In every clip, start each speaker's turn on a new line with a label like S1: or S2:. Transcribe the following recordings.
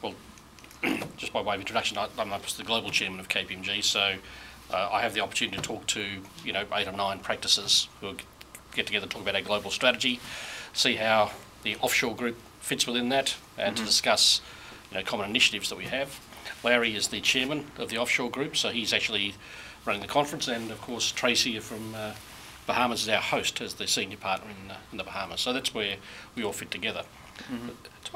S1: Well, just by way of introduction, I'm the global chairman of KPMG, so I have the opportunity to talk to 8 or 9 practices who get together and talk about our global strategy, see how the offshore group fits within that, and to discuss common initiatives that we have. Larry is the chairman of the offshore group, so he's actually running the conference, and of course Tracy from Bahamas is our host as the senior partner in the Bahamas. So that's where we all fit together.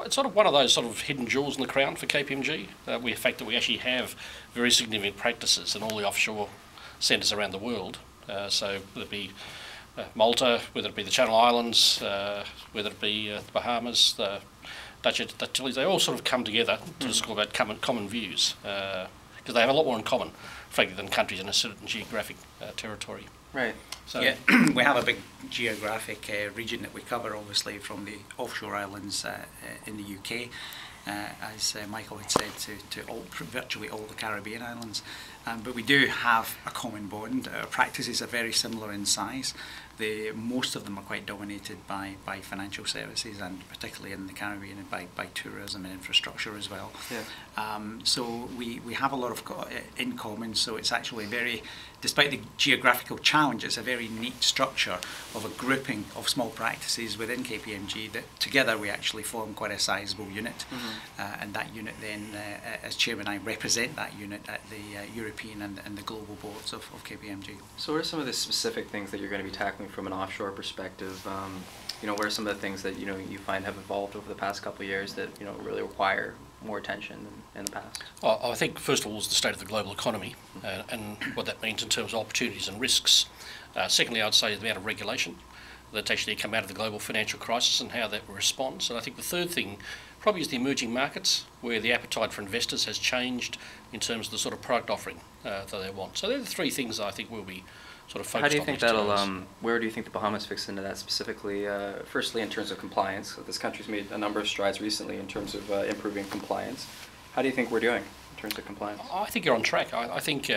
S1: It's sort of one of those sort of hidden jewels in the crown for KPMG. The fact that we actually have very significant practices in all the offshore centres around the world. So whether it be Malta, whether it be the Channel Islands, whether it be the Bahamas, the Dutch Antilles, they all sort of come together to talk about common views, because they have a lot more in common, frankly, than countries in a certain geographic territory.
S2: Right.
S3: So yeah, we have a big geographic region that we cover, obviously, from the offshore islands in the UK, as Michael had said, to virtually all the Caribbean islands. But we do have a common bond. Our practices are very similar in size. Most of them are quite dominated by financial services, and particularly in the Caribbean, and by tourism and infrastructure as well. Yeah. So we have a lot of in common. So it's actually despite the geographical challenge, it's a very neat structure of a grouping of small practices within KPMG that together we actually form quite a sizable unit. And that unit then, as chairman, I represent that unit at the European and the global boards of KPMG.
S2: So what are some of the specific things that you're going to be tackling from an offshore perspective? What are some of the things that you find have evolved over the past couple of years that really require more attention than in the past?
S1: Well, I think first of all is the state of the global economy and what that means in terms of opportunities and risks. Secondly, I'd say the amount of regulation that's actually come out of the global financial crisis and how that responds. And I think the third thing probably is the emerging markets, where the appetite for investors has changed in terms of the sort of product offering that they want. So they're the 3 things I think we'll be sort of focused on.
S2: How do you think that'll, where do you think the Bahamas fits into that specifically? Firstly, in terms of compliance, this country's made a number of strides recently in terms of improving compliance. How do you think we're doing in terms of compliance?
S1: I think you're on track. I think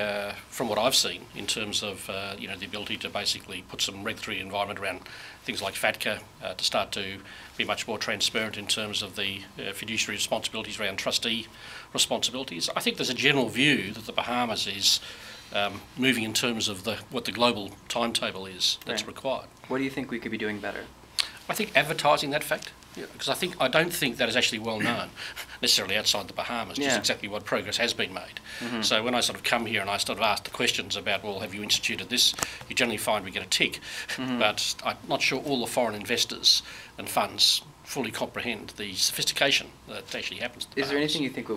S1: from what I've seen in terms of the ability to basically put some regulatory environment around things like FATCA, to start to be much more transparent in terms of the fiduciary responsibilities around trustee responsibilities. I think there's a general view that the Bahamas is moving in terms of what the global timetable is that's required.
S2: What do you think we could be doing better?
S1: I think advertising that fact, because I don't think that is actually well known necessarily outside the Bahamas, just exactly what progress has been made. So when I sort of come here and I sort of ask the questions about, well, have you instituted this, you generally find we get a tick, but I'm not sure all the foreign investors and funds fully comprehend the sophistication that actually happens.
S2: Is there anything you think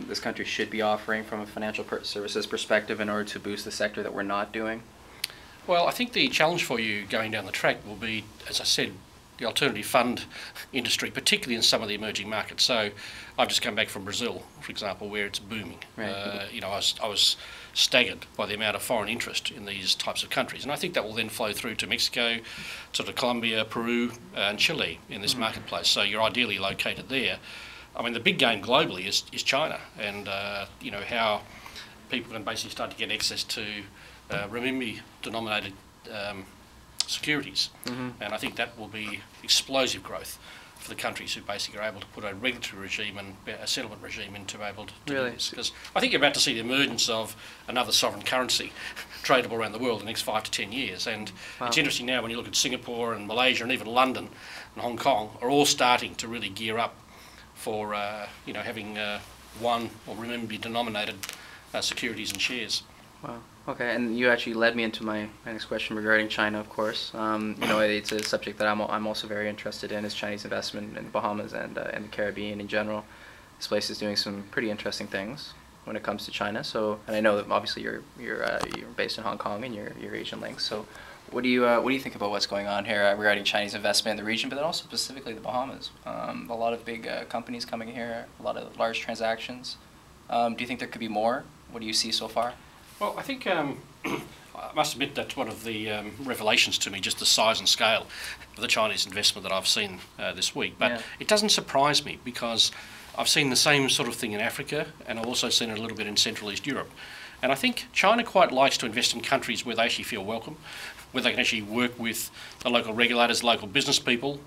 S2: this country should be offering from a financial services perspective in order to boost the sector that we're not doing?
S1: Well, I think the challenge for you going down the track will be, as I said, the alternative fund industry, particularly in some of the emerging markets. So I've just come back from Brazil, for example, where it's booming. Right. I was staggered by the amount of foreign interest in these types of countries, and I think that will then flow through to Mexico, sort of Colombia, Peru, and Chile in this marketplace. So you're ideally located there. I mean, the big game globally is China, and how people can basically start to get access to renminbi-denominated securities, and I think that will be explosive growth for the countries who basically are able to put a regulatory regime and a settlement regime into able to do this. Because I think you're about to see the emergence of another sovereign currency tradable around the world in the next 5 to 10 years. And it's interesting now when you look at Singapore and Malaysia and even London and Hong Kong are all starting to really gear up for having one or renminbi-denominated securities and shares.
S2: Wow. Okay, and you actually led me into my next question regarding China, of course. It's a subject that I'm also very interested in, is Chinese investment in the Bahamas and the Caribbean in general. This place is doing some pretty interesting things when it comes to China. So, and I know that obviously you're based in Hong Kong and you're Asian links. So, what do you think about what's going on here regarding Chinese investment in the region, but then also specifically the Bahamas? A lot of big companies coming here, a lot of large transactions. Do you think there could be more? What do you see so far?
S1: Well, I think I must admit that's one of the revelations to me, just the size and scale of the Chinese investment that I've seen this week. But it doesn't surprise me, because I've seen the same sort of thing in Africa, and I've also seen it a little bit in Central East Europe. And I think China quite likes to invest in countries where they actually feel welcome, where they can actually work with the local regulators, local business people.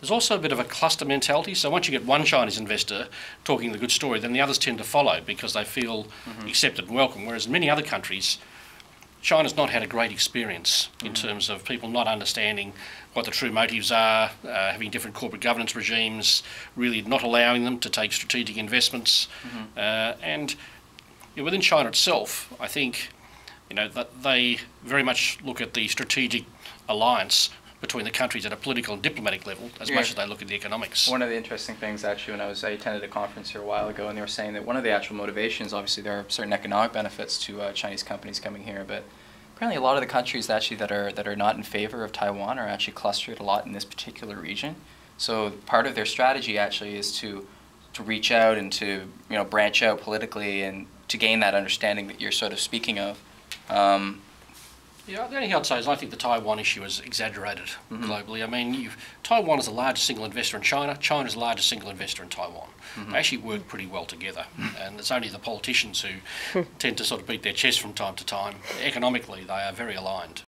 S1: There's also a bit of a cluster mentality. So once you get one Chinese investor talking the good story, then the others tend to follow because they feel accepted and welcome. Whereas in many other countries, China's not had a great experience in terms of people not understanding what the true motives are, having different corporate governance regimes, really not allowing them to take strategic investments. And within China itself, I think that they very much look at the strategic alliance between the countries at a political and diplomatic level as much as they look at the economics.
S2: One of the interesting things, actually, when I attended a conference here a while ago, and they were saying that one of the actual motivations, obviously there are certain economic benefits to Chinese companies coming here, but apparently a lot of the countries actually that are not in favor of Taiwan are actually clustered a lot in this particular region. So part of their strategy actually is to reach out and to branch out politically and to gain that understanding that you're sort of speaking of.
S1: Yeah, the only thing I'd say is I think the Taiwan issue is exaggerated globally. I mean, Taiwan is the largest single investor in China. China's the largest single investor in Taiwan. They actually work pretty well together. And it's only the politicians who tend to sort of beat their chest from time to time. Economically, they are very aligned.